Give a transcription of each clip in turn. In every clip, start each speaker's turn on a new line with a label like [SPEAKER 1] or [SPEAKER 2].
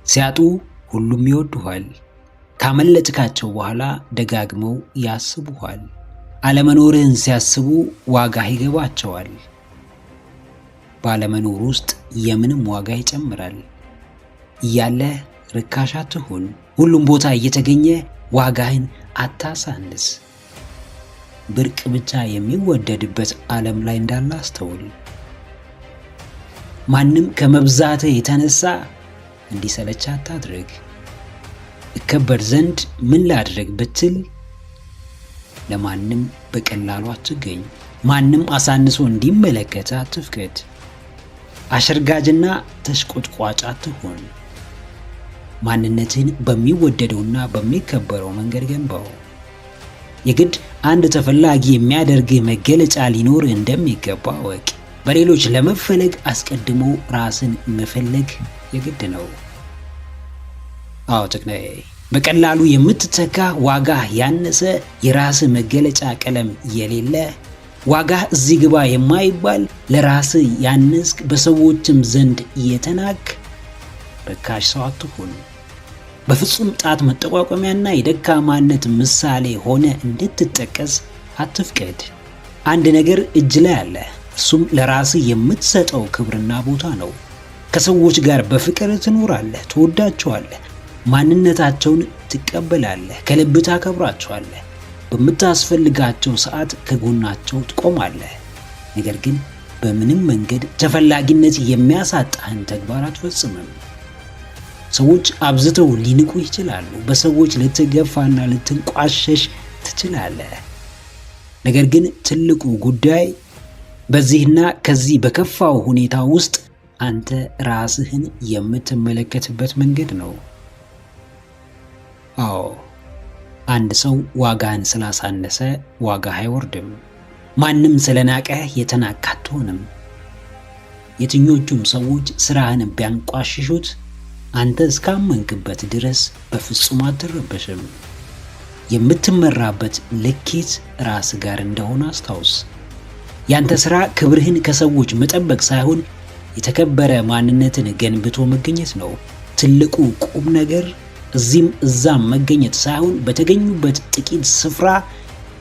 [SPEAKER 1] ሲያጡ ሁሉም ይወዱሃል። ካመለጥካቸው በኋላ ደጋግመው ያስቡሃል። አለመኖርህን ሲያስቡ ዋጋህ ይገባቸዋል። ባለመኖር ውስጥ የምንም ዋጋ ይጨምራል። እያለህ ርካሽ አትሁን። ሁሉም ቦታ እየተገኘ ዋጋህን አታሳንስ። ብርቅ ብቻ የሚወደድበት ዓለም ላይ እንዳለ አስተውል። ማንም ከመብዛትህ የተነሳ እንዲሰለች አታድርግ። እከበር ዘንድ ምን ላድርግ ብትል ለማንም በቀላሉ አትገኝ። ማንም አሳንሶ እንዲመለከት አትፍቀድ። አሸርጋጅና ተሽቆጥቋጭ አትሁን። ማንነትን በሚወደደውና በሚከበረው መንገድ ገንባው። የግድ አንድ ተፈላጊ የሚያደርግህ መገለጫ ሊኖር እንደሚገባ ወቅ። በሌሎች ለመፈለግ አስቀድሞ ራስን መፈለግ የግድ ነው። አዎ ጭቅናዬ፣ በቀላሉ የምትተካ ዋጋ ያነሰ የራስህ መገለጫ ቀለም የሌለ ዋጋህ እዚህ ግባ የማይባል ለራስህ ያነስክ በሰዎችም ዘንድ የተናክ ርካሽ ሰው አትሁን። በፍጹም ጣት መጠቋቋሚያና የደካማነት ምሳሌ ሆነ እንድትጠቀስ አትፍቀድ። አንድ ነገር እጅ ላይ አለ። እሱም ለራስህ የምትሰጠው ክብርና ቦታ ነው። ከሰዎች ጋር በፍቅር ትኖራለህ፣ ትወዳቸዋለህ፣ ማንነታቸውን ትቀበላለህ፣ ከልብ ታከብራቸዋለህ። በምታስፈልጋቸው ሰዓት ከጎናቸው ትቆማለህ። ነገር ግን በምንም መንገድ ተፈላጊነት የሚያሳጣህን ተግባር አትፈጽምም። ሰዎች አብዝተው ሊንቁ ይችላሉ። በሰዎች ልትገፋና ልትንቋሸሽ ትችላለህ። ነገር ግን ትልቁ ጉዳይ በዚህና ከዚህ በከፋው ሁኔታ ውስጥ አንተ ራስህን የምትመለከትበት መንገድ ነው። አዎ፣ አንድ ሰው ዋጋህን ስላሳነሰ ዋጋህ አይወርድም። ማንም ስለናቀህ የተናቅህ አትሆንም። የትኞቹም ሰዎች ስራህን ቢያንቋሽሹት አንተ እስካመንክበት ድረስ በፍጹም አትረበሽም። የምትመራበት ልኬት ራስ ጋር እንደሆነ አስታውስ። ያንተ ስራ ክብርህን ከሰዎች መጠበቅ ሳይሆን የተከበረ ማንነትን ገንብቶ መገኘት ነው። ትልቁ ቁም ነገር እዚህም እዛም መገኘት ሳይሆን በተገኙበት ጥቂት ስፍራ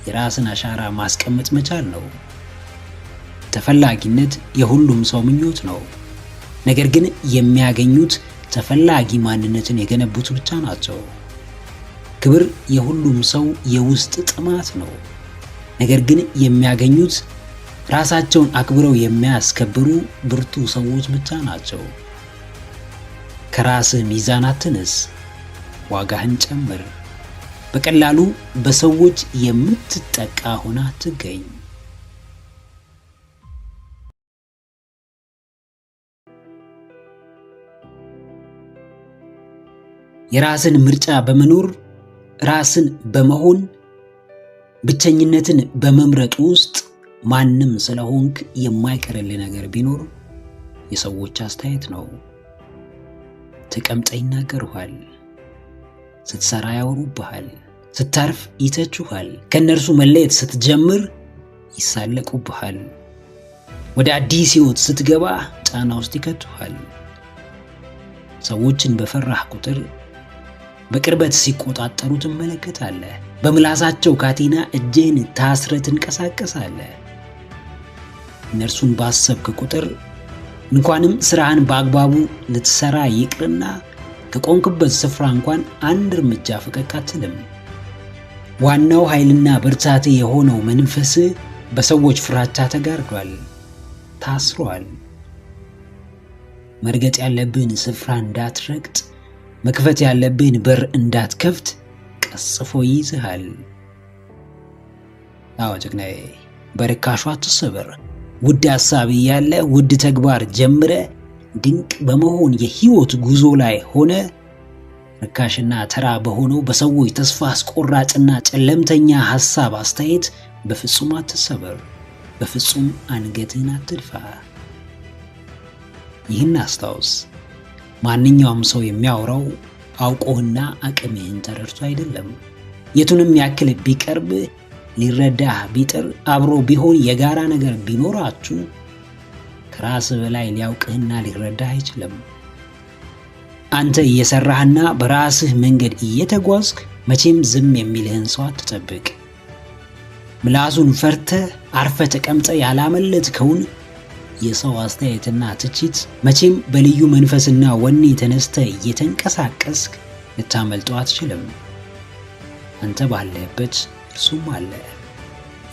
[SPEAKER 1] የራስን አሻራ ማስቀመጥ መቻል ነው። ተፈላጊነት የሁሉም ሰው ምኞት ነው። ነገር ግን የሚያገኙት ተፈላጊ ማንነትን የገነቡት ብቻ ናቸው። ክብር የሁሉም ሰው የውስጥ ጥማት ነው። ነገር ግን የሚያገኙት ራሳቸውን አክብረው የሚያስከብሩ ብርቱ ሰዎች ብቻ ናቸው። ከራስህ ሚዛን አትንስ፣ ዋጋህን ጨምር። በቀላሉ በሰዎች የምትጠቃ ሆና አትገኝ። የራስን ምርጫ በመኖር ራስን በመሆን ብቸኝነትን በመምረጥ ውስጥ ማንም ስለሆንክ የማይቀርልህ ነገር ቢኖር የሰዎች አስተያየት ነው። ተቀምጠህ ይናገሩሃል፣ ስትሰራ ያወሩብሃል፣ ስታርፍ ይተቹሃል፣ ከእነርሱ መለየት ስትጀምር ይሳለቁብሃል፣ ወደ አዲስ ሕይወት ስትገባ ጫና ውስጥ ይከቱሃል። ሰዎችን በፈራህ ቁጥር በቅርበት ሲቆጣጠሩ ትመለከታለህ። በምላሳቸው ካቴና እጅህን ታስረህ ትንቀሳቀሳለህ። እነርሱን ባሰብክ ቁጥር እንኳንም ስራህን በአግባቡ ልትሰራ ይቅርና ከቆንክበት ስፍራ እንኳን አንድ እርምጃ ፈቀቅ አትልም። ዋናው ኃይልና ብርታት የሆነው መንፈስህ በሰዎች ፍራቻ ተጋርዷል፣ ታስሯል። መርገጥ ያለብህን ስፍራ እንዳትረግጥ፣ መክፈት ያለብህን በር እንዳትከፍት ቀጽፎ ይይዝሃል። አዎ ጀግናዬ፣ በርካሹ አትሰበር። ውድ ሐሳብ ያለ ውድ ተግባር ጀምረ ድንቅ በመሆን የህይወት ጉዞ ላይ ሆነ ርካሽና ተራ በሆነው በሰዎች ተስፋ አስቆራጭና ጨለምተኛ ሐሳብ አስተያየት በፍጹም አትሰበር። በፍጹም አንገትህን አትድፋ። ይህን አስታውስ። ማንኛውም ሰው የሚያወራው አውቆህና አቅምህን ተረድቶ አይደለም። የቱንም ያክል ቢቀርብ ሊረዳህ ቢጥር አብሮ ቢሆን የጋራ ነገር ቢኖራችሁ ከራስ በላይ ሊያውቅህና ሊረዳህ አይችልም። አንተ እየሰራህና በራስህ መንገድ እየተጓዝክ መቼም ዝም የሚልህን ሰው አትጠብቅ። ምላሱን ፈርተህ አርፈ ተቀምጠ ያላመለጥከውን የሰው አስተያየትና ትችት መቼም በልዩ መንፈስና ወኔ ተነስተ እየተንቀሳቀስክ ልታመልጠው አትችልም። አንተ ባለህበት እርሱም አለ።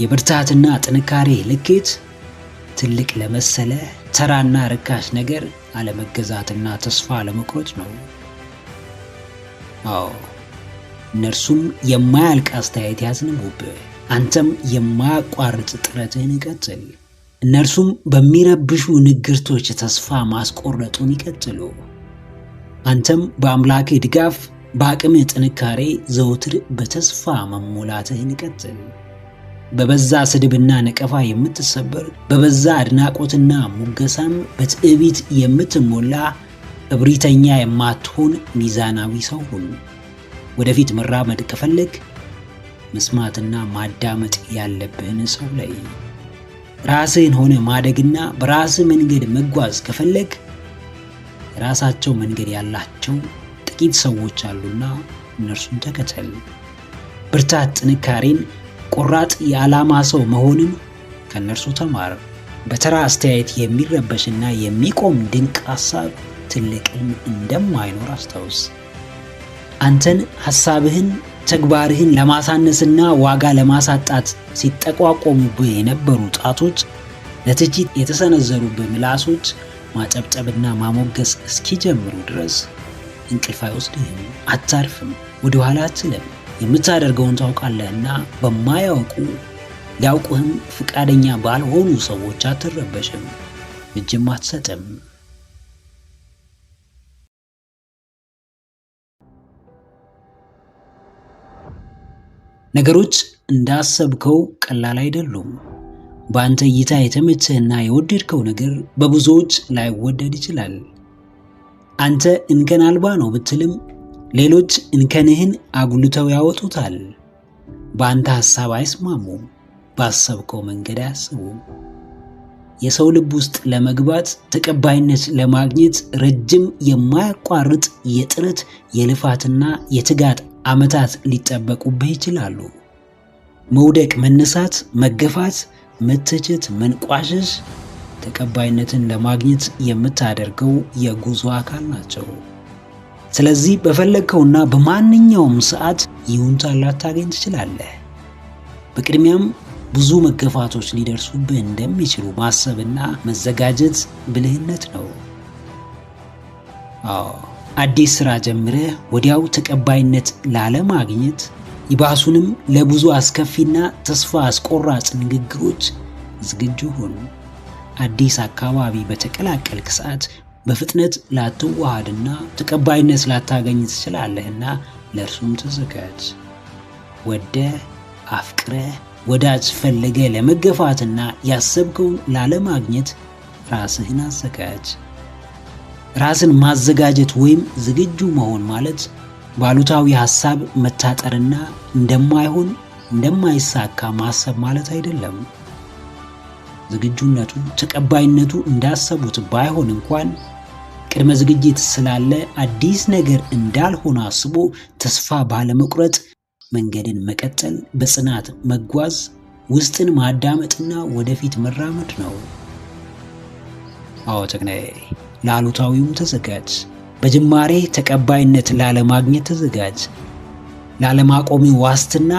[SPEAKER 1] የብርታትና ጥንካሬ ልኬት ትልቅ ለመሰለ ተራና ርካሽ ነገር አለመገዛትና ተስፋ አለመቁረጥ ነው። አዎ እነርሱም የማያልቅ አስተያየት ያዝንቡብህ፣ አንተም የማያቋርጥ ጥረትህን ይቀጥል። እነርሱም በሚረብሹ ንግርቶች ተስፋ ማስቆረጡን ይቀጥሉ። አንተም በአምላክህ ድጋፍ በአቅምህ ጥንካሬ ዘውትር በተስፋ መሞላትህን ይቀጥል። በበዛ ስድብና ነቀፋ የምትሰበር፣ በበዛ አድናቆትና ሙገሳም በትዕቢት የምትሞላ እብሪተኛ የማትሆን ሚዛናዊ ሰው ሁን። ወደፊት መራመድ ከፈለግ መስማትና ማዳመጥ ያለብህን ሰው ላይ ራስህን ሆነ ማደግና በራስህ መንገድ መጓዝ ከፈለግ ራሳቸው መንገድ ያላቸው ጥቂት ሰዎች አሉና እነርሱን ተከተል። ብርታት፣ ጥንካሬን፣ ቆራጥ የዓላማ ሰው መሆንን ከእነርሱ ተማር። በተራ አስተያየት የሚረበሽና የሚቆም ድንቅ ሐሳብ ትልቅም እንደማይኖር አስታውስ። አንተን ሐሳብህን፣ ተግባርህን ለማሳነስና ዋጋ ለማሳጣት ሲጠቋቆሙብህ የነበሩ ጣቶች፣ ለትችት የተሰነዘሩብህ ምላሶች ማጨብጨብና ማሞገስ እስኪጀምሩ ድረስ እንቅልፍ አይወስድህም፣ አታርፍም፣ ወደ ኋላ አትልም። የምታደርገውን ታውቃለህና በማያውቁ ሊያውቁህም ፍቃደኛ ባልሆኑ ሰዎች አትረበሽም፣ እጅም አትሰጥም። ነገሮች እንዳሰብከው ቀላል አይደሉም። በአንተ እይታ የተመቸህና የወደድከው ነገር በብዙዎች ላይወደድ ይችላል። አንተ እንከን አልባ ነው ብትልም ሌሎች እንከንህን አጉልተው ያወጡታል። በአንተ ሐሳብ አይስማሙም፣ ባሰብከው መንገድ አያስቡም። የሰው ልብ ውስጥ ለመግባት ተቀባይነት ለማግኘት ረጅም የማያቋርጥ የጥረት የልፋትና የትጋት ዓመታት ሊጠበቁብህ ይችላሉ። መውደቅ፣ መነሳት፣ መገፋት፣ መተቸት፣ መንቋሸሽ ተቀባይነትን ለማግኘት የምታደርገው የጉዞ አካል ናቸው። ስለዚህ በፈለግከውና በማንኛውም ሰዓት ይሁንታን ላታገኝ ትችላለህ። በቅድሚያም ብዙ መገፋቶች ሊደርሱብህ እንደሚችሉ ማሰብና መዘጋጀት ብልህነት ነው። አዲስ ሥራ ጀምረህ ወዲያው ተቀባይነት ላለማግኘት ይባሱንም ለብዙ አስከፊና ተስፋ አስቆራጭ ንግግሮች ዝግጁ ሁን። አዲስ አካባቢ በተቀላቀልክ ሰዓት በፍጥነት ላትዋሃድና ተቀባይነት ላታገኝ ትችላለህና ለእርሱም ተዘጋጅ። ወደ አፍቅረ ወዳጅ ፈለገ ለመገፋትና ያሰብከውን ላለማግኘት ራስህን አዘጋጅ። ራስን ማዘጋጀት ወይም ዝግጁ መሆን ማለት ባሉታዊ ሐሳብ መታጠርና እንደማይሆን እንደማይሳካ ማሰብ ማለት አይደለም። ዝግጁነቱ ተቀባይነቱ እንዳሰቡት ባይሆን እንኳን ቅድመ ዝግጅት ስላለ አዲስ ነገር እንዳልሆነ አስቦ ተስፋ ባለመቁረጥ መንገድን መቀጠል፣ በጽናት መጓዝ፣ ውስጥን ማዳመጥና ወደፊት መራመድ ነው። አዎ ተግናዬ፣ ለአሉታዊውም ተዘጋጅ። በጅማሬ ተቀባይነት ላለማግኘት ተዘጋጅ። ላለማቆሚ ዋስትና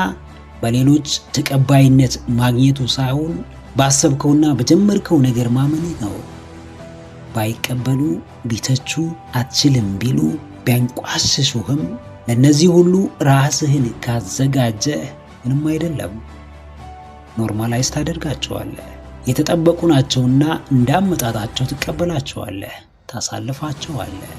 [SPEAKER 1] በሌሎች ተቀባይነት ማግኘቱ ሳይሆን ባሰብከውና በጀመርከው ነገር ማመን ነው። ባይቀበሉ፣ ቢተቹ፣ አትችልም ቢሉ፣ ቢያንቋሽሹህም ለእነዚህ ሁሉ ራስህን ካዘጋጀ ምንም አይደለም። ኖርማላይዝ ታደርጋቸዋለህ። የተጠበቁ ናቸውና እንዳመጣጣቸው ትቀበላቸዋለህ፣ ታሳልፋቸዋለህ።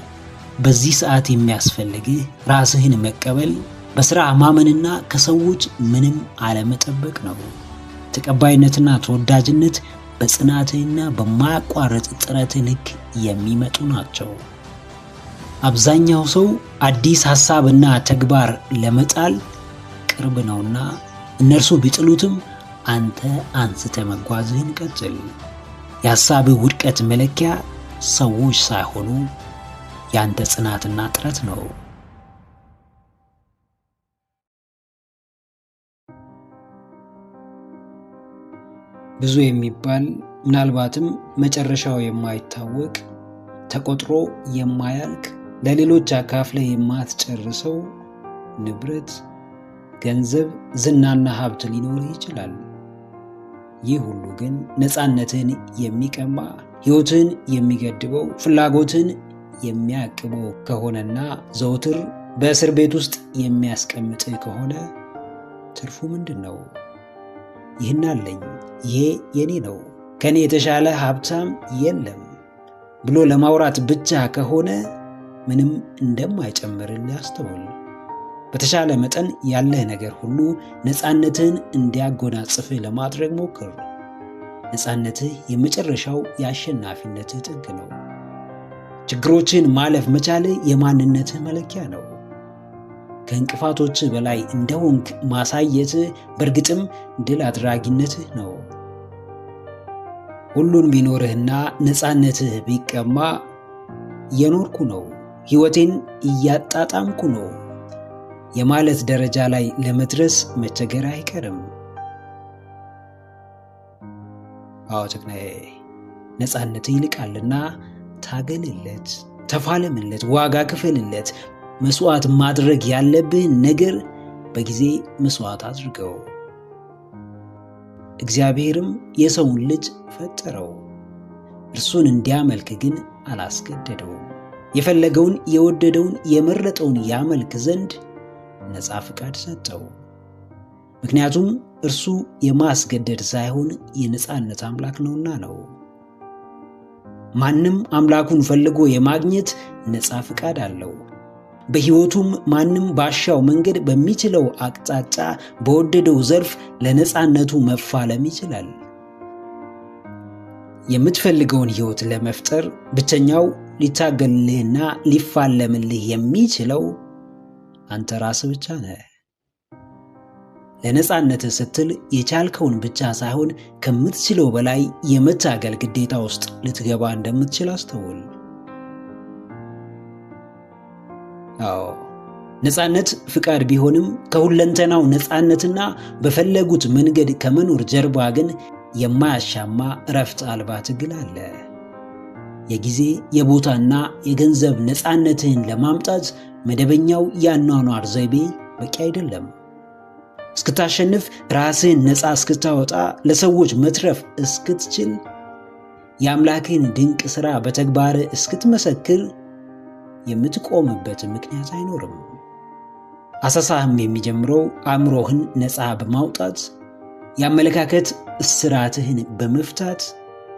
[SPEAKER 1] በዚህ ሰዓት የሚያስፈልግህ ራስህን መቀበል፣ በሥራ ማመንና ከሰዎች ምንም አለመጠበቅ ነው። ተቀባይነትና ተወዳጅነት በጽናትህና በማያቋርጥ ጥረትህ ልክ የሚመጡ ናቸው። አብዛኛው ሰው አዲስ ሐሳብና ተግባር ለመጣል ቅርብ ነውና እነርሱ ቢጥሉትም አንተ አንስተ መጓዝህን ቀጥል። የሐሳብህ ውድቀት መለኪያ ሰዎች ሳይሆኑ ያንተ ጽናትና ጥረት ነው። ብዙ የሚባል ምናልባትም መጨረሻው የማይታወቅ ተቆጥሮ የማያልቅ ለሌሎች አካፍለ የማትጨርሰው ንብረት፣ ገንዘብ፣ ዝናና ሀብት ሊኖርህ ይችላል። ይህ ሁሉ ግን ነፃነትን የሚቀማ ሕይወትን የሚገድበው ፍላጎትን የሚያቅበው ከሆነና ዘውትር በእስር ቤት ውስጥ የሚያስቀምጥህ ከሆነ ትርፉ ምንድን ነው? ይህን አለኝ፣ ይሄ የኔ ነው፣ ከኔ የተሻለ ሀብታም የለም ብሎ ለማውራት ብቻ ከሆነ ምንም እንደማይጨምርልህ አስተውል። በተሻለ መጠን ያለህ ነገር ሁሉ ነፃነትህን እንዲያጎናጽፍህ ለማድረግ ሞክር። ነፃነትህ የመጨረሻው የአሸናፊነትህ ጥግ ነው። ችግሮችን ማለፍ መቻልህ የማንነትህ መለኪያ ነው። ከእንቅፋቶችህ በላይ እንደሆንክ ማሳየትህ በእርግጥም ድል አድራጊነትህ ነው። ሁሉን ቢኖርህና ነፃነትህ ቢቀማ እየኖርኩ ነው፣ ሕይወቴን እያጣጣምኩ ነው የማለት ደረጃ ላይ ለመድረስ መቸገር አይቀርም። አዎ ጀግናዬ፣ ነፃነትህ ይልቃልና ታገልለት፣ ተፋለምለት፣ ዋጋ ክፈልለት። መስዋዕት ማድረግ ያለብህን ነገር በጊዜ መስዋዕት አድርገው። እግዚአብሔርም የሰውን ልጅ ፈጠረው፣ እርሱን እንዲያመልክ ግን አላስገደደውም። የፈለገውን የወደደውን የመረጠውን ያመልክ ዘንድ ነፃ ፍቃድ ሰጠው። ምክንያቱም እርሱ የማስገደድ ሳይሆን የነፃነት አምላክ ነውና ነው። ማንም አምላኩን ፈልጎ የማግኘት ነፃ ፍቃድ አለው። በሕይወቱም ማንም ባሻው መንገድ በሚችለው አቅጣጫ በወደደው ዘርፍ ለነፃነቱ መፋለም ይችላል። የምትፈልገውን ሕይወት ለመፍጠር ብቸኛው ሊታገልልህና ሊፋለምልህ የሚችለው አንተ ራስህ ብቻ ነህ። ለነፃነትህ ስትል የቻልከውን ብቻ ሳይሆን ከምትችለው በላይ የመታገል ግዴታ ውስጥ ልትገባ እንደምትችል አስተውል። አዎ ነፃነት ፍቃድ ቢሆንም ከሁለንተናው ነፃነትና በፈለጉት መንገድ ከመኖር ጀርባ ግን የማያሻማ እረፍት አልባ ትግል አለ። የጊዜ የቦታና የገንዘብ ነፃነትህን ለማምጣት መደበኛው የአኗኗር ዘይቤ በቂ አይደለም። እስክታሸንፍ፣ ራስህን ነፃ እስክታወጣ፣ ለሰዎች መትረፍ እስክትችል፣ የአምላክህን ድንቅ ሥራ በተግባር እስክትመሰክር የምትቆምበት ምክንያት አይኖርም። አሳሳህም የሚጀምረው አእምሮህን ነፃ በማውጣት የአመለካከት እስራትህን በመፍታት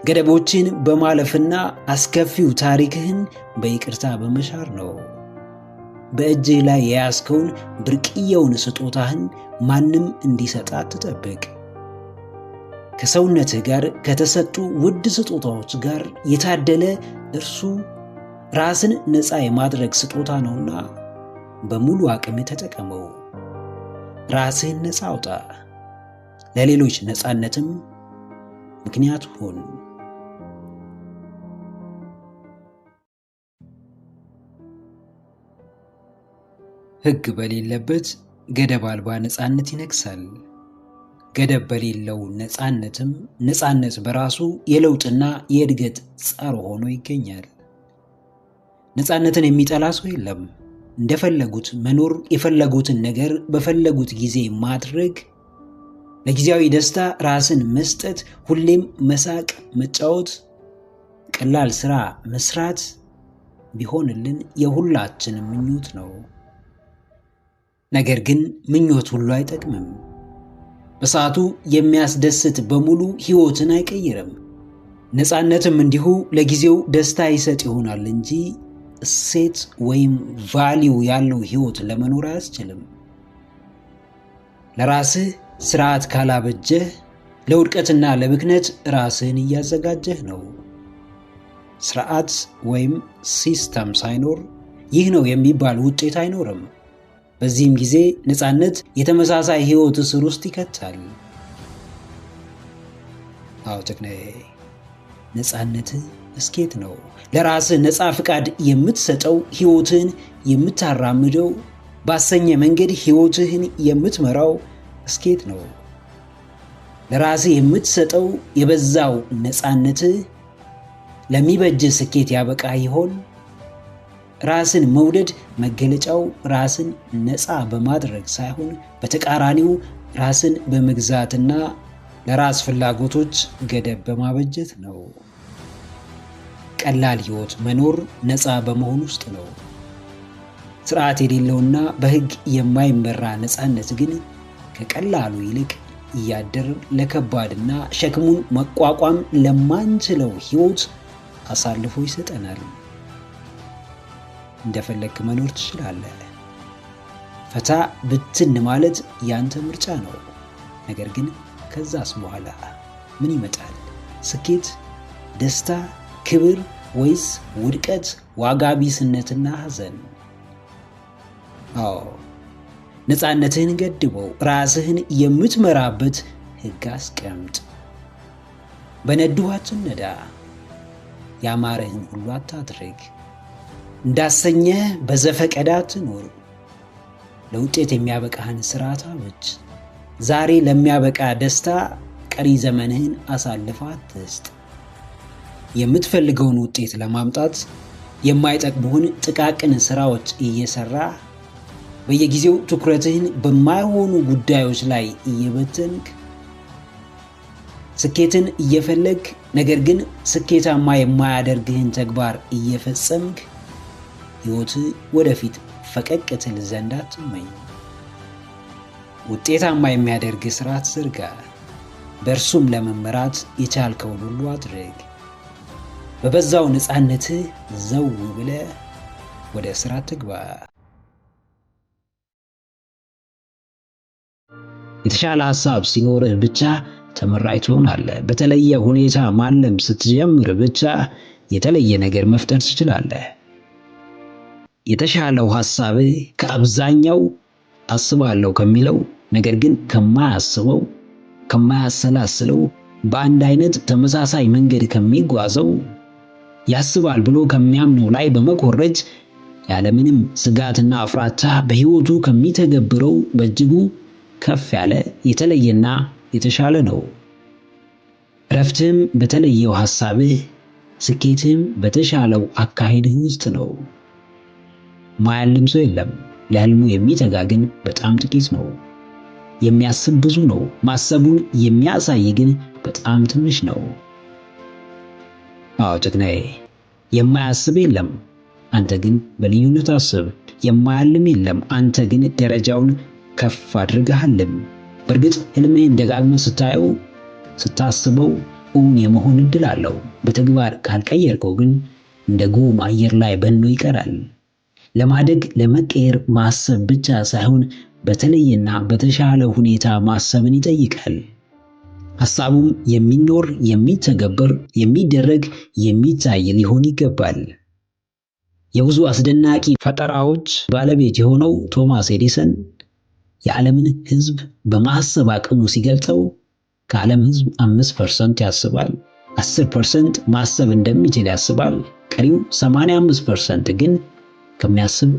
[SPEAKER 1] ገደቦችን በማለፍና አስከፊው ታሪክህን በይቅርታ በመሻር ነው። በእጅህ ላይ የያዝከውን ብርቅዬውን ስጦታህን ማንም እንዲሰጣት ትጠብቅ። ከሰውነትህ ጋር ከተሰጡ ውድ ስጦታዎች ጋር የታደለ እርሱ ራስን ነፃ የማድረግ ስጦታ ነውና በሙሉ አቅም ተጠቀመው። ራስህን ነፃ አውጣ፣ ለሌሎች ነፃነትም ምክንያት ሁን። ሕግ በሌለበት ገደብ አልባ ነፃነት ይነግሳል። ገደብ በሌለው ነፃነትም ነፃነት በራሱ የለውጥና የእድገት ጸር ሆኖ ይገኛል። ነፃነትን የሚጠላ ሰው የለም። እንደፈለጉት መኖር፣ የፈለጉትን ነገር በፈለጉት ጊዜ ማድረግ፣ ለጊዜያዊ ደስታ ራስን መስጠት፣ ሁሌም መሳቅ፣ መጫወት፣ ቀላል ሥራ መስራት ቢሆንልን የሁላችንም ምኞት ነው። ነገር ግን ምኞት ሁሉ አይጠቅምም። በሰዓቱ የሚያስደስት በሙሉ ሕይወትን አይቀይርም። ነፃነትም እንዲሁ ለጊዜው ደስታ ይሰጥ ይሆናል እንጂ እሴት ወይም ቫሊዩ ያለው ሕይወት ለመኖር አያስችልም። ለራስህ ስርዓት ካላበጀህ ለውድቀትና ለብክነት ራስህን እያዘጋጀህ ነው። ስርዓት ወይም ሲስተም ሳይኖር ይህ ነው የሚባል ውጤት አይኖርም። በዚህም ጊዜ ነፃነት የተመሳሳይ ሕይወት እስር ውስጥ ይከታል። አዎ ጀግናዬ፣ ነፃነትህ ስኬት ነው። ለራስህ ነፃ ፍቃድ የምትሰጠው ሕይወትህን የምታራምደው ባሰኘ መንገድ ሕይወትህን የምትመራው ስኬት ነው። ለራስህ የምትሰጠው የበዛው ነፃነትህ ለሚበጅህ ስኬት ያበቃ ይሆን? ራስን መውደድ መገለጫው ራስን ነፃ በማድረግ ሳይሆን በተቃራኒው ራስን በመግዛትና ለራስ ፍላጎቶች ገደብ በማበጀት ነው። ቀላል ሕይወት መኖር ነፃ በመሆን ውስጥ ነው። ስርዓት የሌለውና በሕግ የማይመራ ነፃነት ግን ከቀላሉ ይልቅ እያደር ለከባድና ሸክሙን መቋቋም ለማንችለው ሕይወት አሳልፎ ይሰጠናል። እንደፈለግክ መኖር ትችላለህ። ፈታ ብትን ማለት ያንተ ምርጫ ነው። ነገር ግን ከዛስ በኋላ ምን ይመጣል? ስኬት፣ ደስታ፣ ክብር ወይስ ውድቀት፣ ዋጋ ቢስነትና ሐዘን? አዎ፣ ነፃነትህን ገድበው። ራስህን የምትመራበት ሕግ አስቀምጥ። በነዱህ አትነዳ። ያማረህን ሁሉ አታድርግ። እንዳሰኘህ በዘፈቀደ አትኑር። ለውጤት የሚያበቃህን ስርዓት አብጅ። ዛሬ ለሚያበቃ ደስታ ቀሪ ዘመንህን አሳልፈህ አትስጥ። የምትፈልገውን ውጤት ለማምጣት የማይጠቅሙህን ጥቃቅን ስራዎች እየሰራ በየጊዜው ትኩረትህን በማይሆኑ ጉዳዮች ላይ እየበተንክ ስኬትን እየፈለግ ነገር ግን ስኬታማ የማያደርግህን ተግባር እየፈጸምክ ሕይወትህ ወደፊት ፈቀቅ ትል ዘንድ አትመኝ። ውጤታማ የሚያደርግህ ስርዓት ዘርጋ። በእርሱም ለመመራት የቻልከውን ሁሉ አድርግ። በበዛው ነፃነትህ ዘው ብለህ ወደ ስራ ትግባ። የተሻለ ሐሳብ ሲኖርህ ብቻ ተመራጭ ትሆናለህ። በተለየ ሁኔታ ማለም ስትጀምር ብቻ የተለየ ነገር መፍጠር ትችላለህ። የተሻለው ሐሳብህ ከአብዛኛው አስባለሁ ከሚለው ነገር ግን ከማያስበው፣ ከማያሰላስለው፣ በአንድ አይነት ተመሳሳይ መንገድ ከሚጓዘው፣ ያስባል ብሎ ከሚያምነው ላይ በመኮረጅ ያለምንም ስጋትና ፍራቻ በሕይወቱ ከሚተገብረው በእጅጉ ከፍ ያለ የተለየና የተሻለ ነው። እረፍትህም በተለየው ሐሳብህ፣ ስኬትህም በተሻለው አካሄድህ ውስጥ ነው። ማያልም ሰው የለም። ለሕልሙ የሚተጋ ግን በጣም ጥቂት ነው። የሚያስብ ብዙ ነው። ማሰቡን የሚያሳይ ግን በጣም ትንሽ ነው። አዎ ጀግናዬ፣ የማያስብ የለም። አንተ ግን በልዩነት አስብ። የማያልም የለም። አንተ ግን ደረጃውን ከፍ አድርገሃልም። በእርግጥ ሕልምህን ደጋግመህ ስታየው፣ ስታስበው እውን የመሆን ዕድል አለው። በተግባር ካልቀየርከው ግን እንደ ጉም አየር ላይ በኖ ይቀራል። ለማደግ ለመቀየር ማሰብ ብቻ ሳይሆን በተለየና በተሻለ ሁኔታ ማሰብን ይጠይቃል። ሐሳቡም የሚኖር፣ የሚተገበር፣ የሚደረግ፣ የሚታይ ሊሆን ይገባል። የብዙ አስደናቂ ፈጠራዎች ባለቤት የሆነው ቶማስ ኤዲሰን የዓለምን ሕዝብ በማሰብ አቅሙ ሲገልጸው ከዓለም ሕዝብ 5% ያስባል፣ 10% ማሰብ እንደሚችል ያስባል፣ ቀሪው 85% ግን ከሚያስብ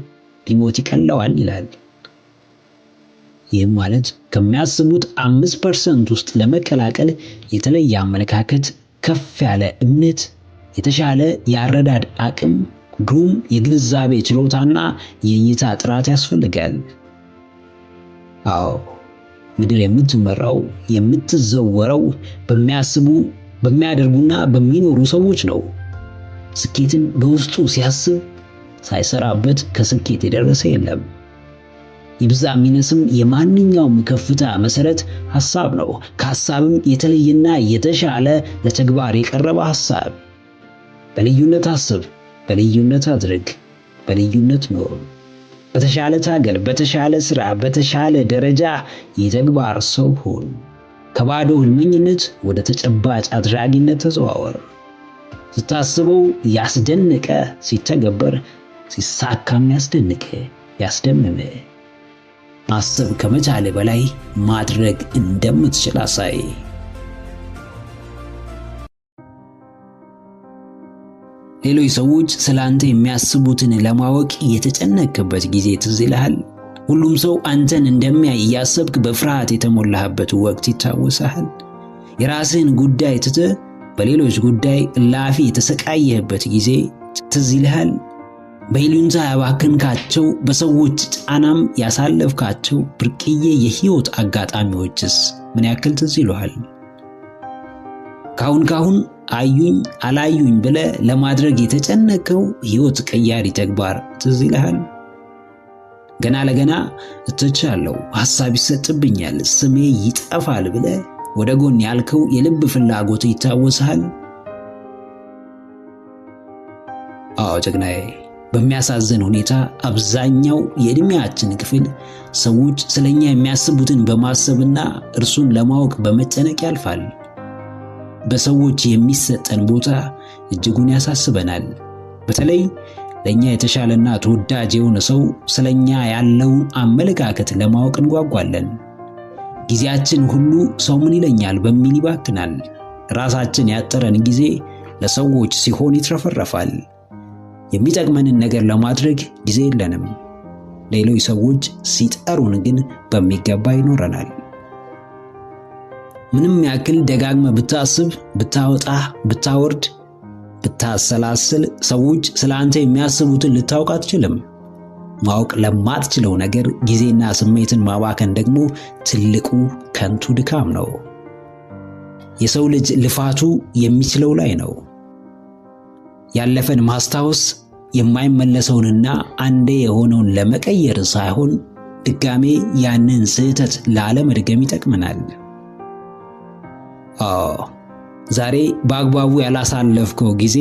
[SPEAKER 1] ሊሞት ይቀለዋል ይላል። ይህም ማለት ከሚያስቡት 5% ውስጥ ለመቀላቀል የተለየ አመለካከት፣ ከፍ ያለ እምነት፣ የተሻለ የአረዳድ አቅም፣ ግሩም የግንዛቤ ችሎታና የእይታ ጥራት ያስፈልጋል። አዎ ምድር የምትመራው የምትዘወረው በሚያስቡ በሚያደርጉና በሚኖሩ ሰዎች ነው። ስኬትን በውስጡ ሲያስብ ሳይሰራበት ከስኬት የደረሰ የለም። ይብዛ ሚነስም የማንኛውም ከፍታ መሰረት ሐሳብ ነው። ከሐሳብም የተለየና የተሻለ ለተግባር የቀረበ ሐሳብ። በልዩነት አስብ፣ በልዩነት አድርግ፣ በልዩነት ኖር። በተሻለ ታገል፣ በተሻለ ስራ፣ በተሻለ ደረጃ የተግባር ሰው ሁን። ከባዶ ህልመኝነት ወደ ተጨባጭ አድራጊነት ተዘዋወር። ስታስበው ያስደነቀ፣ ሲተገበር ሲሳካም ያስደንቅ፣ ያስደምም። ማሰብ ከመቻል በላይ ማድረግ እንደምትችል አሳይ። ሌሎች ሰዎች ስላንተ የሚያስቡትን ለማወቅ የተጨነቅበት ጊዜ ትዝ ይልሃል? ሁሉም ሰው አንተን እንደሚያይ እያሰብክ በፍርሃት የተሞላህበት ወቅት ይታወሳል? የራስህን ጉዳይ ትተህ በሌሎች ጉዳይ ላፊ የተሰቃየህበት ጊዜ ትዝ ይልሃል? በይሉኝታ ያባከንካቸው በሰዎች ጫናም ያሳለፍካቸው ብርቅዬ የህይወት አጋጣሚዎችስ ምን ያክል ትዝ ይልሃል? ካሁን አዩኝ አላዩኝ ብለህ ለማድረግ የተጨነቀው ህይወት ቀያሪ ተግባር ትዝ ይልሃል? ገና ለገና እተቻለሁ፣ ሐሳብ ይሰጥብኛል፣ ስሜ ይጠፋል ብለህ ወደ ጎን ያልከው የልብ ፍላጎት ይታወሳል? አዎ ጀግናዬ፣ በሚያሳዝን ሁኔታ አብዛኛው የእድሜያችን ክፍል ሰዎች ስለኛ የሚያስቡትን በማሰብና እርሱን ለማወቅ በመጨነቅ ያልፋል። በሰዎች የሚሰጠን ቦታ እጅጉን ያሳስበናል። በተለይ ለኛ የተሻለና ተወዳጅ የሆነ ሰው ስለኛ ያለውን አመለካከት ለማወቅ እንጓጓለን። ጊዜያችን ሁሉ ሰው ምን ይለኛል በሚል ይባክናል። ራሳችን ያጠረን ጊዜ ለሰዎች ሲሆን ይትረፈረፋል። የሚጠቅመንን ነገር ለማድረግ ጊዜ የለንም። ሌሎች ሰዎች ሲጠሩን ግን በሚገባ ይኖረናል። ምንም ያክል ደጋግመህ ብታስብ፣ ብታወጣ፣ ብታወርድ፣ ብታሰላስል ሰዎች ስላንተ የሚያስቡትን ልታውቅ አትችልም። ማወቅ ለማትችለው ነገር ጊዜና ስሜትን ማባከን ደግሞ ትልቁ ከንቱ ድካም ነው። የሰው ልጅ ልፋቱ የሚችለው ላይ ነው። ያለፈን ማስታወስ የማይመለሰውንና አንዴ የሆነውን ለመቀየር ሳይሆን ድጋሜ ያንን ስህተት ላለመድገም ይጠቅመናል። ዛሬ በአግባቡ ያላሳለፍከው ጊዜ፣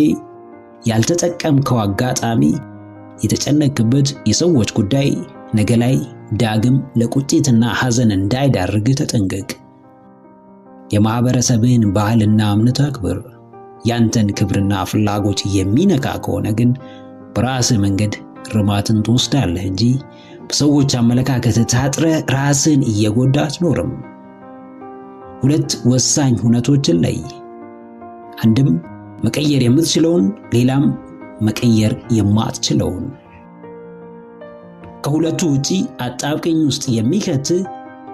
[SPEAKER 1] ያልተጠቀምከው አጋጣሚ፣ የተጨነቅበት የሰዎች ጉዳይ ነገ ላይ ዳግም ለቁጭትና ሐዘን እንዳይዳርግ ተጠንቀቅ። የማህበረሰብህን ባህልና እምነት አክብር። ያንተን ክብርና ፍላጎት የሚነካ ከሆነ ግን በራስህ መንገድ ርማትን ትወስዳለህ እንጂ በሰዎች አመለካከት ታጥረህ ራስህን እየጎዳ አትኖርም። ሁለት ወሳኝ ሁነቶችን ለይ። አንድም መቀየር የምትችለውን፣ ሌላም መቀየር የማትችለውን። ከሁለቱ ውጪ አጣብቂኝ ውስጥ የሚከት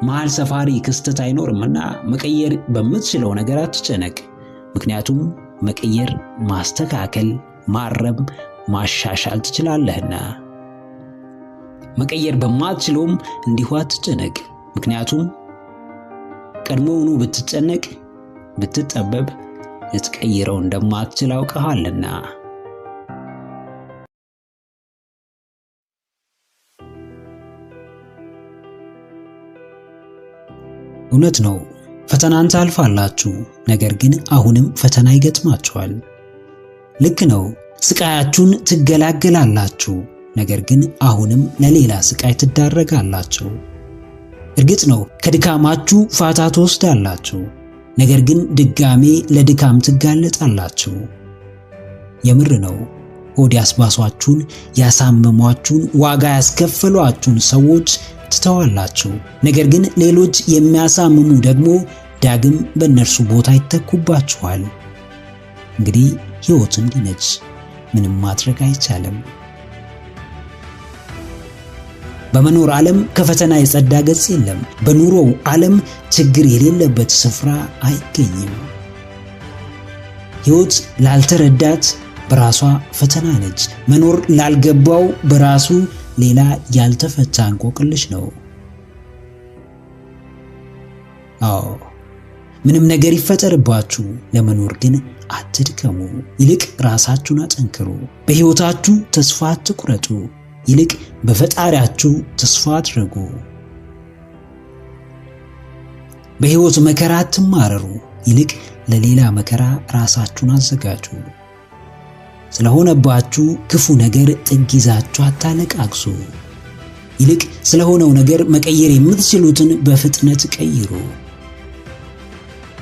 [SPEAKER 1] መሃል ሰፋሪ ክስተት አይኖርምና መቀየር በምትችለው ነገር አትጨነቅ። ምክንያቱም መቀየር፣ ማስተካከል፣ ማረም፣ ማሻሻል ትችላለህና። መቀየር በማትችለውም እንዲሁ አትጨነቅ። ምክንያቱም ቀድሞውኑ ብትጨነቅ፣ ብትጠበብ ልትቀይረው እንደማትችል አውቀሃልና። እውነት ነው፣ ፈተናን ታልፋላችሁ። ነገር ግን አሁንም ፈተና ይገጥማችኋል። ልክ ነው፣ ስቃያችሁን ትገላገላላችሁ። ነገር ግን አሁንም ለሌላ ስቃይ ትዳረጋላችሁ። እርግጥ ነው ከድካማችሁ ፋታ ትወስዳላችሁ። ነገር ግን ድጋሜ ለድካም ትጋለጣላችሁ። የምር ነው፣ ሆድ ያስባሷችሁን፣ ያሳመሟችሁን፣ ዋጋ ያስከፈሏችሁን ሰዎች ትተዋላችሁ። ነገር ግን ሌሎች የሚያሳምሙ ደግሞ ዳግም በእነርሱ ቦታ ይተኩባችኋል። እንግዲህ ሕይወት እንዲህ ነች፣ ምንም ማድረግ አይቻልም። በመኖር ዓለም ከፈተና የጸዳ ገጽ የለም። በኑሮው ዓለም ችግር የሌለበት ስፍራ አይገኝም። ሕይወት ላልተረዳት በራሷ ፈተና ነች። መኖር ላልገባው በራሱ ሌላ ያልተፈታ እንቆቅልሽ ነው። ምንም ነገር ይፈጠርባችሁ፣ ለመኖር ግን አትድከሙ። ይልቅ ራሳችሁን አጠንክሩ። በሕይወታችሁ ተስፋ አትቁረጡ። ይልቅ በፈጣሪያችሁ ተስፋ አድርጉ። በሕይወት መከራ አትማረሩ። ይልቅ ለሌላ መከራ ራሳችሁን አዘጋጁ። ስለሆነባችሁ ክፉ ነገር ጥግ ይዛችሁ አታለቃቅሱ። ይልቅ ስለሆነው ነገር መቀየር የምትችሉትን በፍጥነት ቀይሩ።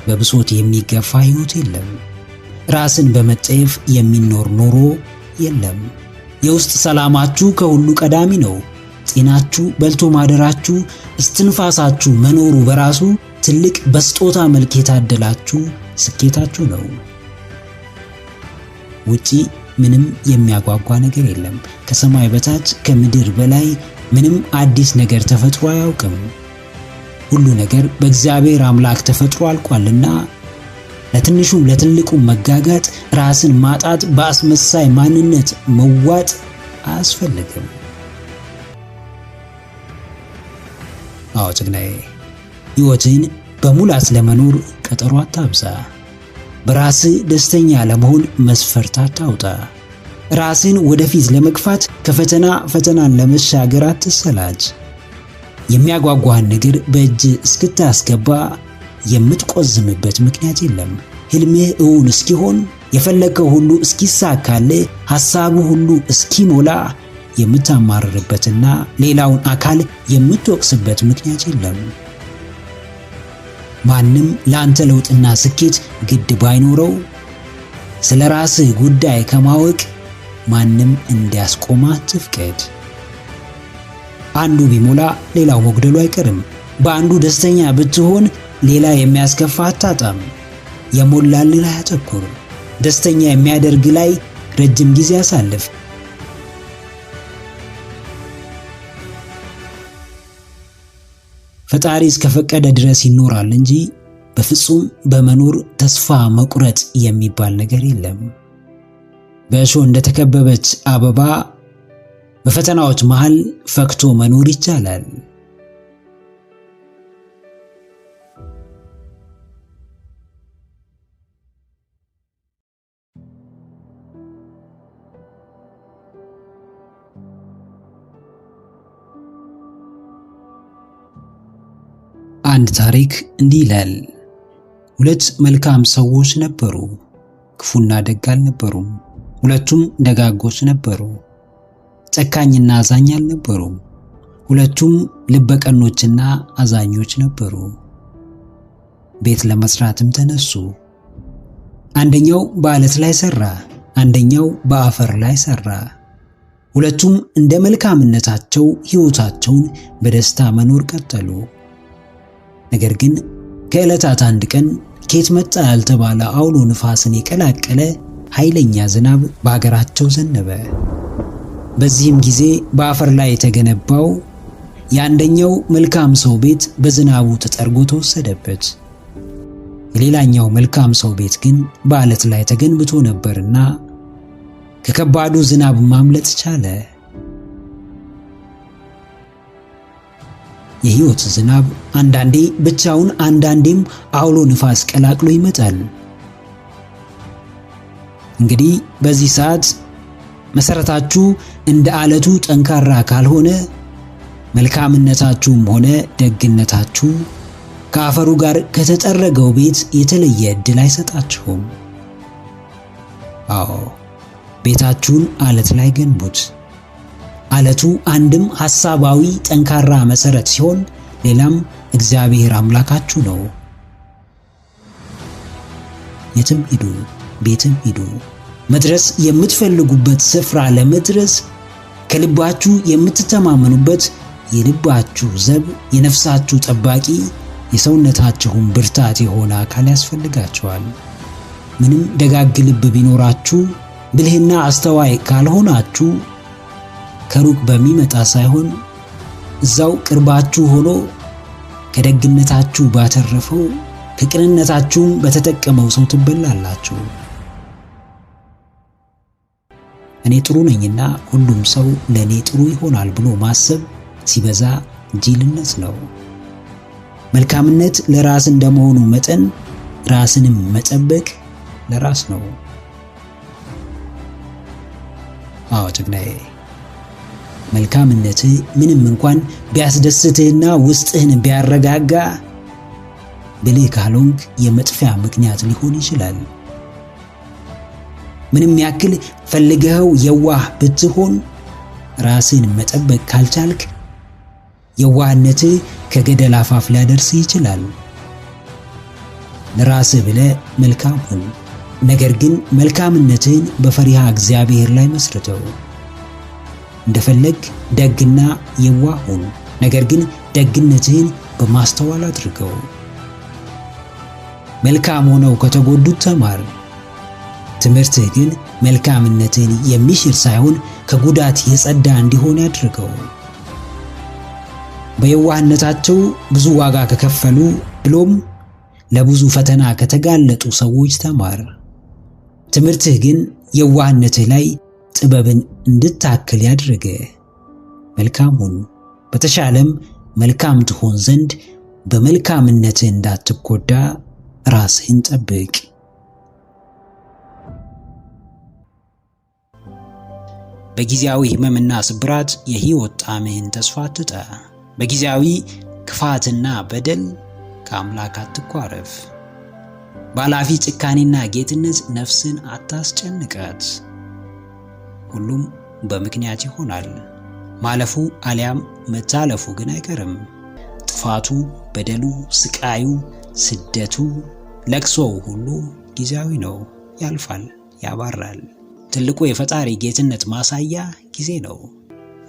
[SPEAKER 1] በብሶት የሚገፋ ሕይወት የለም። ራስን በመጠየፍ የሚኖር ኑሮ የለም። የውስጥ ሰላማችሁ ከሁሉ ቀዳሚ ነው። ጤናችሁ፣ በልቶ ማደራችሁ፣ እስትንፋሳችሁ መኖሩ በራሱ ትልቅ በስጦታ መልክ የታደላችሁ ስኬታችሁ ነው። ውጪ ምንም የሚያጓጓ ነገር የለም። ከሰማይ በታች ከምድር በላይ ምንም አዲስ ነገር ተፈጥሮ አያውቅም። ሁሉ ነገር በእግዚአብሔር አምላክ ተፈጥሮ አልቋልና ለትንሹም ለትልቁም መጋጋጥ፣ ራስን ማጣት፣ በአስመሳይ ማንነት መዋጥ አያስፈልግም። አዎ ጀግናዬ፣ ሕይወትን በሙላት ለመኖር ቀጠሮ አታብዛ። በራስህ ደስተኛ ለመሆን መስፈርት አታውጣ። ራስን ወደፊት ለመግፋት ከፈተና ፈተናን ለመሻገር አትሰላች። የሚያጓጓህን ነገር በእጅ እስክታስገባ የምትቆዝምበት ምክንያት የለም። ህልምህ እውን እስኪሆን፣ የፈለከው ሁሉ እስኪሳካልህ፣ ሐሳቡ ሁሉ እስኪሞላ የምታማርርበትና ሌላውን አካል የምትወቅስበት ምክንያት የለም። ማንም ለአንተ ለውጥና ስኬት ግድ ባይኖረው ስለ ራስህ ጉዳይ ከማወቅ ማንም እንዲያስቆማ አትፍቀድ። አንዱ ቢሞላ ሌላው መጉደሉ አይቀርም። በአንዱ ደስተኛ ብትሆን ሌላ የሚያስከፋ አታጣም። የሞላልህ ላይ አተኩር። ደስተኛ የሚያደርግ ላይ ረጅም ጊዜ አሳልፍ። ፈጣሪ እስከፈቀደ ድረስ ይኖራል እንጂ በፍጹም በመኖር ተስፋ መቁረጥ የሚባል ነገር የለም። በእሾህ እንደተከበበች አበባ በፈተናዎች መሃል ፈክቶ መኖር ይቻላል። አንድ ታሪክ እንዲህ ይላል። ሁለት መልካም ሰዎች ነበሩ። ክፉና ደግ አልነበሩም። ሁለቱም ደጋጎች ነበሩ። ጨካኝና አዛኝ አልነበሩም። ሁለቱም ልበቀኖችና አዛኞች ነበሩ። ቤት ለመስራትም ተነሱ። አንደኛው በአለት ላይ ሰራ፣ አንደኛው በአፈር ላይ ሰራ። ሁለቱም እንደ መልካምነታቸው ሕይወታቸውን በደስታ መኖር ቀጠሉ። ነገር ግን ከዕለታት አንድ ቀን ከየት መጣ ያልተባለ አውሎ ንፋስን የቀላቀለ ኃይለኛ ዝናብ በአገራቸው ዘነበ። በዚህም ጊዜ በአፈር ላይ የተገነባው የአንደኛው መልካም ሰው ቤት በዝናቡ ተጠርጎ ተወሰደበት። የሌላኛው መልካም ሰው ቤት ግን በአለት ላይ ተገንብቶ ነበርና ከከባዱ ዝናብ ማምለጥ ቻለ። የሕይወት ዝናብ አንዳንዴ ብቻውን አንዳንዴም አውሎ ንፋስ ቀላቅሎ ይመጣል። እንግዲህ በዚህ ሰዓት መሰረታችሁ እንደ አለቱ ጠንካራ ካልሆነ መልካምነታችሁም ሆነ ደግነታችሁ ከአፈሩ ጋር ከተጠረገው ቤት የተለየ ዕድል አይሰጣችሁም። አዎ፣ ቤታችሁን አለት ላይ ገንቡት። አለቱ አንድም ሐሳባዊ ጠንካራ መሰረት ሲሆን ሌላም እግዚአብሔር አምላካችሁ ነው። የትም ሂዱ፣ ቤትም ሂዱ፣ መድረስ የምትፈልጉበት ስፍራ ለመድረስ ከልባችሁ የምትተማመኑበት የልባችሁ ዘብ፣ የነፍሳችሁ ጠባቂ፣ የሰውነታችሁን ብርታት የሆነ አካል ያስፈልጋችኋል። ምንም ደጋግ ልብ ቢኖራችሁ ብልህና አስተዋይ ካልሆናችሁ ከሩቅ በሚመጣ ሳይሆን እዛው ቅርባችሁ ሆኖ ከደግነታችሁ ባተረፈው ከቅንነታችሁም በተጠቀመው ሰው ትበላላችሁ። እኔ ጥሩ ነኝና ሁሉም ሰው ለኔ ጥሩ ይሆናል ብሎ ማሰብ ሲበዛ ጅልነት ነው። መልካምነት ለራስ እንደመሆኑ መጠን ራስንም መጠበቅ ለራስ ነው። አዎ ጀግናዬ፣ መልካምነትህ ምንም እንኳን ቢያስደስትህና ውስጥህን ቢያረጋጋ ብልህ ካልሆንክ የመጥፊያ ምክንያት ሊሆን ይችላል። ምንም ያክል ፈልገኸው የዋህ ብትሆን ራስህን መጠበቅ ካልቻልክ የዋህነትህ ከገደል አፋፍ ሊያደርስህ ይችላል። ለራስህ ብለህ መልካም ሁን፣ ነገር ግን መልካምነትህን በፈሪሃ እግዚአብሔር ላይ መስርተው። እንደፈለግ ደግና የዋህ ሁን፣ ነገር ግን ደግነትህን በማስተዋል አድርገው። መልካም ሆነው ከተጎዱት ተማር፣ ትምህርትህ ግን መልካምነትን የሚሽር ሳይሆን ከጉዳት የጸዳ እንዲሆን ያድርገው። በየዋህነታቸው ብዙ ዋጋ ከከፈሉ ብሎም ለብዙ ፈተና ከተጋለጡ ሰዎች ተማር። ትምህርትህ ግን የዋህነትህ ላይ ጥበብን እንድታክል ያድርገ። መልካም ሁን፣ በተሻለም መልካም ትሆን ዘንድ በመልካምነትህ እንዳትጎዳ ራስህን ጠብቅ። በጊዜያዊ ሕመምና ስብራት የሕይወት ጣዕምህን ተስፋ አትጣ። በጊዜያዊ ክፋትና በደል ከአምላክ አትኳረፍ። ባላፊ ጭካኔና ጌትነት ነፍስን አታስጨንቃት። ሁሉም በምክንያት ይሆናል። ማለፉ አሊያም መታለፉ ግን አይቀርም። ጥፋቱ፣ በደሉ፣ ስቃዩ፣ ስደቱ፣ ለቅሶው ሁሉ ጊዜያዊ ነው። ያልፋል፣ ያባራል። ትልቁ የፈጣሪ ጌትነት ማሳያ ጊዜ ነው።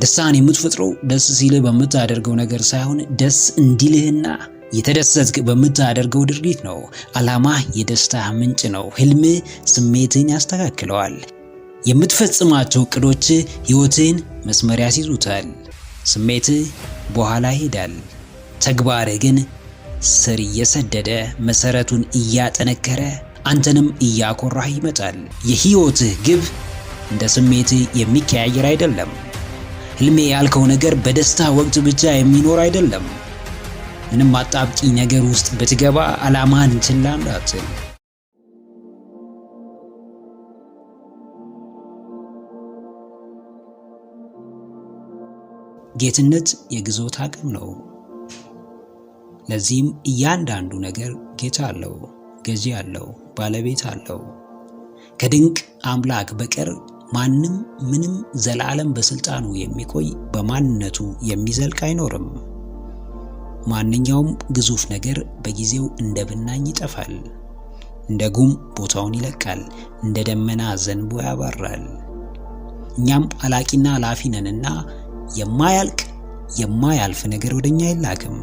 [SPEAKER 1] ደስታን የምትፈጥረው ደስ ሲልህ በምታደርገው ነገር ሳይሆን ደስ እንዲልህና የተደሰትክ በምታደርገው ድርጊት ነው። ዓላማህ የደስታ ምንጭ ነው። ህልምህ ስሜትህን ያስተካክለዋል። የምትፈጽማቸው እቅዶች ሕይወትህን መስመር ያስይዙታል። ስሜትህ በኋላ ይሄዳል። ተግባርህ ግን ስር እየሰደደ መሰረቱን እያጠነከረ አንተንም እያኮራህ ይመጣል። የሕይወትህ ግብ እንደ ስሜትህ የሚቀያየር አይደለም። ህልሜ ያልከው ነገር በደስታ ወቅት ብቻ የሚኖር አይደለም። ምንም አጣብቂኝ ነገር ውስጥ ብትገባ ዓላማህን ችላ እንዳትል። ጌትነት የግዞት አቅም ነው። ለዚህም እያንዳንዱ ነገር ጌታ አለው፣ ገዢ አለው፣ ባለቤት አለው። ከድንቅ አምላክ በቀር ማንም ምንም ዘላለም በስልጣኑ የሚቆይ በማንነቱ የሚዘልቅ አይኖርም። ማንኛውም ግዙፍ ነገር በጊዜው እንደ ብናኝ ይጠፋል፣ እንደ ጉም ቦታውን ይለቃል፣ እንደ ደመና ዘንቦ ያባራል። እኛም አላቂና ላፊ ነንና የማያልቅ የማያልፍ ነገር ወደኛ አይላክም።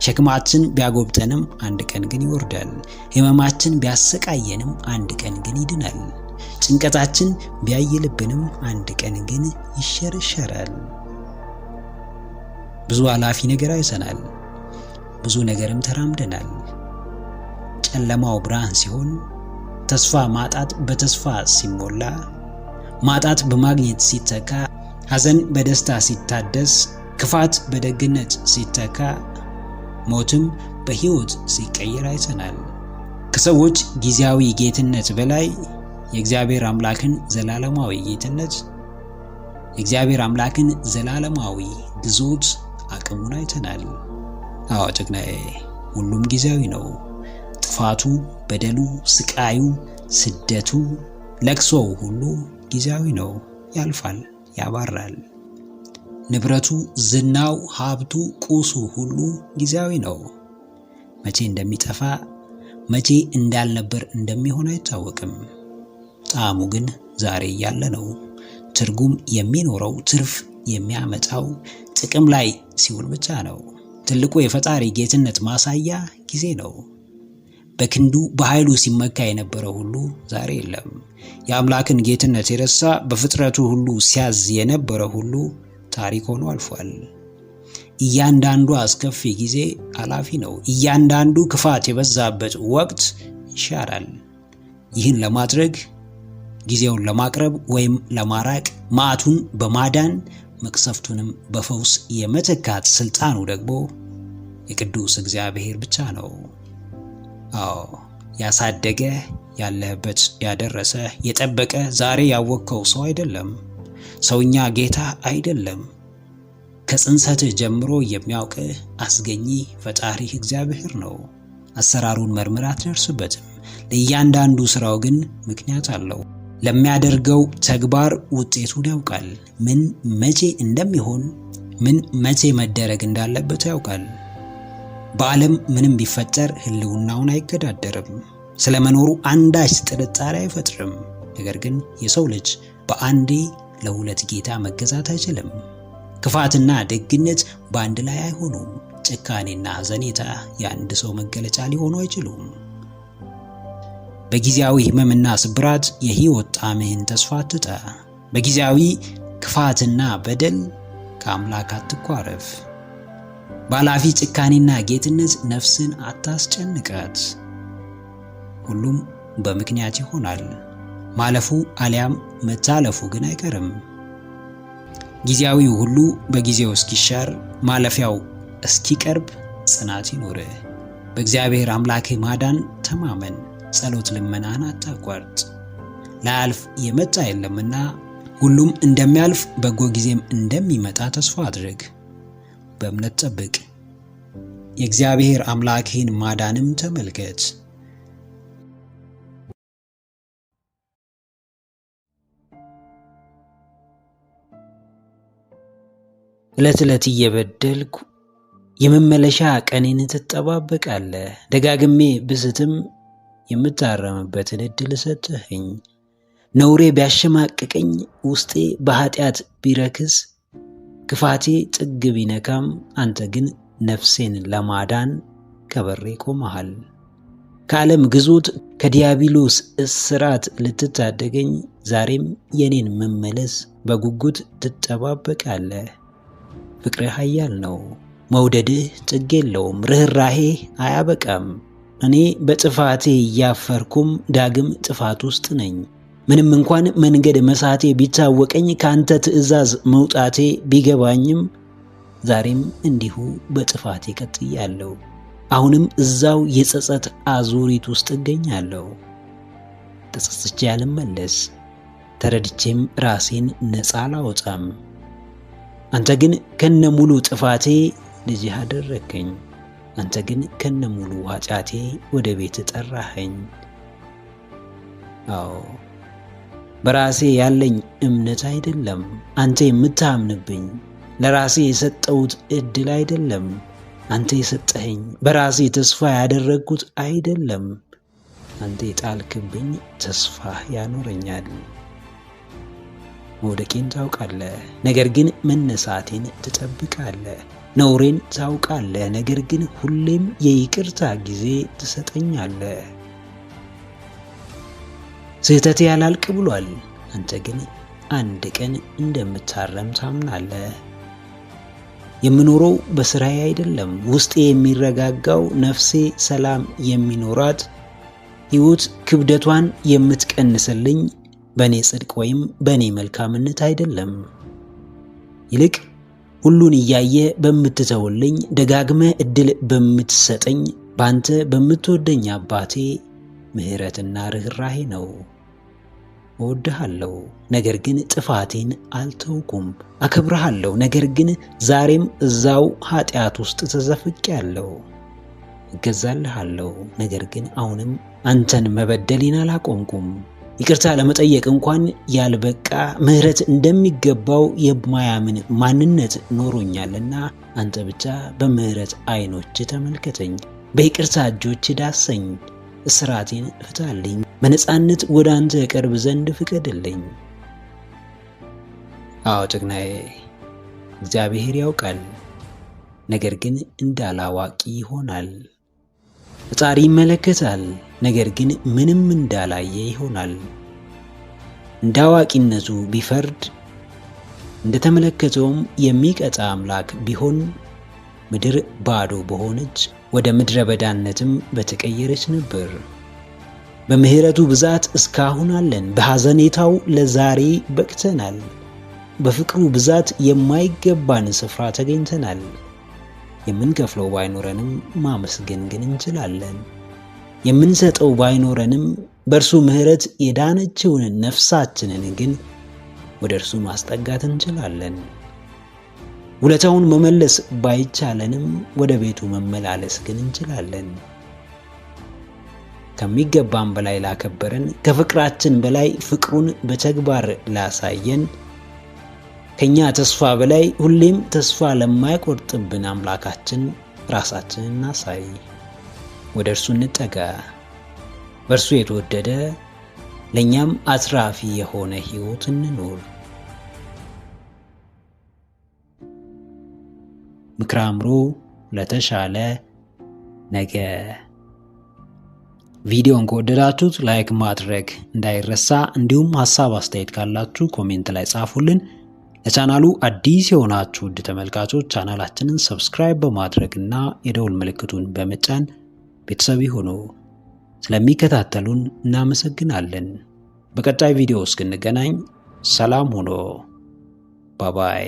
[SPEAKER 1] ሸክማችን ቢያጎብጠንም አንድ ቀን ግን ይወርዳል። ሕመማችን ቢያሰቃየንም አንድ ቀን ግን ይድናል። ጭንቀታችን ቢያይልብንም አንድ ቀን ግን ይሸረሸራል። ብዙ አላፊ ነገር አይተናል፣ ብዙ ነገርም ተራምደናል። ጨለማው ብርሃን ሲሆን፣ ተስፋ ማጣት በተስፋ ሲሞላ፣ ማጣት በማግኘት ሲተካ፣ ሐዘን በደስታ ሲታደስ፣ ክፋት በደግነት ሲተካ፣ ሞትም በሕይወት ሲቀየር አይተናል። ከሰዎች ጊዜያዊ ጌትነት በላይ የእግዚአብሔር አምላክን ዘላለማዊ ጌትነት፣ የእግዚአብሔር አምላክን ዘላለማዊ ግዞት አቅሙን አይተናል። አዎ ጀግናዬ፣ ሁሉም ጊዜያዊ ነው። ጥፋቱ፣ በደሉ፣ ስቃዩ፣ ስደቱ፣ ለቅሶው ሁሉ ጊዜያዊ ነው። ያልፋል፣ ያባራል። ንብረቱ፣ ዝናው፣ ሀብቱ፣ ቁሱ ሁሉ ጊዜያዊ ነው። መቼ እንደሚጠፋ መቼ እንዳልነበር እንደሚሆን አይታወቅም። ጣዕሙ ግን ዛሬ ያለ ነው። ትርጉም የሚኖረው ትርፍ የሚያመጣው ጥቅም ላይ ሲውል ብቻ ነው። ትልቁ የፈጣሪ ጌትነት ማሳያ ጊዜ ነው። በክንዱ በኃይሉ ሲመካ የነበረው ሁሉ ዛሬ የለም። የአምላክን ጌትነት የረሳ በፍጥረቱ ሁሉ ሲያዝ የነበረ ሁሉ ታሪክ ሆኖ አልፏል። እያንዳንዱ አስከፊ ጊዜ አላፊ ነው። እያንዳንዱ ክፋት የበዛበት ወቅት ይሻራል። ይህን ለማድረግ ጊዜውን ለማቅረብ ወይም ለማራቅ፣ መዓቱን በማዳን መቅሰፍቱንም በፈውስ የመተካት ስልጣኑ ደግሞ የቅዱስ እግዚአብሔር ብቻ ነው። አዎ ያሳደገ፣ ያለህበት ያደረሰ፣ የጠበቀ ዛሬ ያወቅከው ሰው አይደለም። ሰውኛ ጌታ አይደለም። ከጽንሰትህ ጀምሮ የሚያውቅህ አስገኚ ፈጣሪህ እግዚአብሔር ነው። አሰራሩን መርምር አትደርስበትም። ለእያንዳንዱ ስራው ግን ምክንያት አለው። ለሚያደርገው ተግባር ውጤቱን ያውቃል። ምን መቼ እንደሚሆን፣ ምን መቼ መደረግ እንዳለበት ያውቃል። በዓለም ምንም ቢፈጠር ህልውናውን አይገዳደርም። ስለመኖሩ አንዳች ጥርጣሬ አይፈጥርም። ነገር ግን የሰው ልጅ በአንዴ ለሁለት ጌታ መገዛት አይችልም። ክፋትና ደግነት በአንድ ላይ አይሆኑም። ጭካኔና ሐዘኔታ የአንድ ሰው መገለጫ ሊሆኑ አይችሉም። በጊዜያዊ ህመምና ስብራት የህይወት ጣዕምህን ተስፋ አትጣ። በጊዜያዊ ክፋትና በደል ከአምላክ አትኳረፍ። በኃላፊ ጭካኔና ጌትነት ነፍስን አታስጨንቃት። ሁሉም በምክንያት ይሆናል። ማለፉ አሊያም መታለፉ ግን አይቀርም። ጊዜያዊው ሁሉ በጊዜው እስኪሻር፣ ማለፊያው እስኪቀርብ ጽናት ይኖርህ። በእግዚአብሔር አምላክህ ማዳን ተማመን። ጸሎት ልመናህን አታቋርጥ። ላያልፍ የመጣ የለምና ሁሉም እንደሚያልፍ በጎ ጊዜም እንደሚመጣ ተስፋ አድርግ። በእምነት ጠብቅ። የእግዚአብሔር አምላክህን ማዳንም ተመልከት። ዕለት ዕለት እየበደልኩ የመመለሻ ቀኔን ትጠባበቃለህ። ደጋግሜ ብስትም የምታረምበትን ዕድል ሰጠኸኝ። ነውሬ ቢያሸማቅቀኝ፣ ውስጤ በኃጢአት ቢረክስ፣ ክፋቴ ጥግ ቢነካም፣ አንተ ግን ነፍሴን ለማዳን ከበሬ ቆመሃል። ከዓለም ግዞት ከዲያብሎስ እስራት ልትታደገኝ ዛሬም የኔን መመለስ በጉጉት ትጠባበቃለህ። ፍቅርህ ኃያል ነው። መውደድህ ጥግ የለውም። ርኅራኄህ አያበቃም። እኔ በጥፋቴ እያፈርኩም ዳግም ጥፋት ውስጥ ነኝ። ምንም እንኳን መንገድ መሳቴ ቢታወቀኝ፣ ካንተ ትእዛዝ መውጣቴ ቢገባኝም፣ ዛሬም እንዲሁ በጥፋቴ ቀጥያለሁ። አሁንም እዛው የጸጸት አዙሪት ውስጥ እገኛለሁ። ተጸጽቼ አልመለስ፣ ተረድቼም ራሴን ነፃ አላወጣም። አንተ ግን ከነሙሉ ጥፋቴ ልጅህ አደረግከኝ። አንተ ግን ከነሙሉ ኃጢአቴ ወደ ቤት ጠራኸኝ። አዎ በራሴ ያለኝ እምነት አይደለም አንተ የምታምንብኝ፣ ለራሴ የሰጠሁት ዕድል አይደለም አንተ የሰጠኸኝ፣ በራሴ ተስፋ ያደረግኩት አይደለም አንተ የጣልክብኝ ተስፋ ያኖረኛል። መውደቄን ታውቃለህ፣ ነገር ግን መነሳቴን ትጠብቃለህ። ነውሬን ታውቃለህ፣ ነገር ግን ሁሌም የይቅርታ ጊዜ ትሰጠኛለህ። ስህተቴ ያላልቅ ብሏል፣ አንተ ግን አንድ ቀን እንደምታረም ታምናለህ። የምኖረው በስራዬ አይደለም፣ ውስጤ የሚረጋጋው፣ ነፍሴ ሰላም የሚኖራት፣ ሕይወት ክብደቷን የምትቀንስልኝ በእኔ ጽድቅ ወይም በእኔ መልካምነት አይደለም። ይልቅ ሁሉን እያየ በምትተውልኝ፣ ደጋግመ ዕድል በምትሰጠኝ በአንተ በምትወደኝ አባቴ ምሕረትና ርኅራኄ ነው። እወድሃለሁ፣ ነገር ግን ጥፋቴን አልተውኩም። አከብረሃለሁ፣ ነገር ግን ዛሬም እዛው ኃጢአት ውስጥ ተዘፍቄያለሁ። እገዛልሃለሁ፣ ነገር ግን አሁንም አንተን መበደሌን አላቆምኩም። ይቅርታ ለመጠየቅ እንኳን ያልበቃ ምሕረት እንደሚገባው የማያምን ማንነት ኖሮኛልና አንተ ብቻ በምሕረት ዓይኖች ተመልከተኝ፣ በይቅርታ እጆች ዳሰኝ፣ እስራቴን ፍታልኝ፣ በነፃነት ወደ አንተ ቀርብ ዘንድ ፍቀድልኝ። አዎ ጀግናዬ፣ እግዚአብሔር ያውቃል፣ ነገር ግን እንዳላዋቂ ይሆናል። ፈጣሪ ይመለከታል፣ ነገር ግን ምንም እንዳላየ ይሆናል። እንደ አዋቂነቱ ቢፈርድ፣ እንደተመለከተውም የሚቀጣ አምላክ ቢሆን ምድር ባዶ በሆነች፣ ወደ ምድረ በዳነትም በተቀየረች ነበር። በምሕረቱ ብዛት እስካሁን አለን። በሐዘኔታው ለዛሬ በቅተናል። በፍቅሩ ብዛት የማይገባን ስፍራ ተገኝተናል። የምንከፍለው ባይኖረንም ማመስገን ግን እንችላለን። የምንሰጠው ባይኖረንም በእርሱ ምሕረት የዳነችውን ነፍሳችንን ግን ወደ እርሱ ማስጠጋት እንችላለን። ውለታውን መመለስ ባይቻለንም ወደ ቤቱ መመላለስ ግን እንችላለን። ከሚገባን በላይ ላከበረን፣ ከፍቅራችን በላይ ፍቅሩን በተግባር ላሳየን፣ ከኛ ተስፋ በላይ ሁሌም ተስፋ ለማይቆርጥብን አምላካችን ራሳችንን እናሳይ። ወደ እርሱ እንጠጋ። በእርሱ የተወደደ ለእኛም አትራፊ የሆነ ሕይወት እንኖር። ምክረ አእምሮ ለተሻለ ነገ። ቪዲዮን ከወደዳችሁት ላይክ ማድረግ እንዳይረሳ፣ እንዲሁም ሐሳብ አስተያየት ካላችሁ ኮሜንት ላይ ጻፉልን። ለቻናሉ አዲስ የሆናችሁ ውድ ተመልካቾች ቻናላችንን ሰብስክራይብ በማድረግና የደውል ምልክቱን በመጫን ቤተሰብ ይሁኑ። ስለሚከታተሉን እናመሰግናለን። በቀጣይ ቪዲዮ እስክንገናኝ ሰላም ሁኑ። ባይ ባይ።